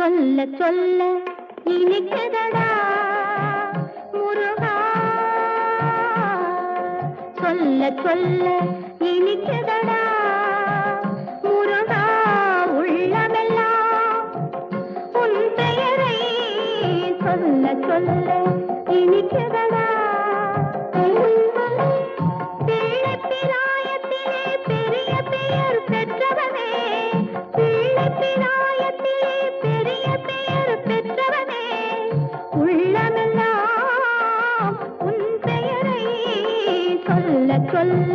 சொல்ல சொல்ல இனிக்குதடா முருகா, சொல்ல சொல்ல இனிக்குதடா முருகா, உள்ளமெல்லாம் உன் பெயரை சொல்ல சொல்ல இனிக்குதடா. பிள்ளைப்பிராயத்திலே பெரிய பெயர் பெற்றவனே, பிள்ளைப்பிராயத்திலே பெரிய பெயர் பெற்றவனே, உள்ளமெல்லாம் உன் பெயரை சொல்ல சொல்ல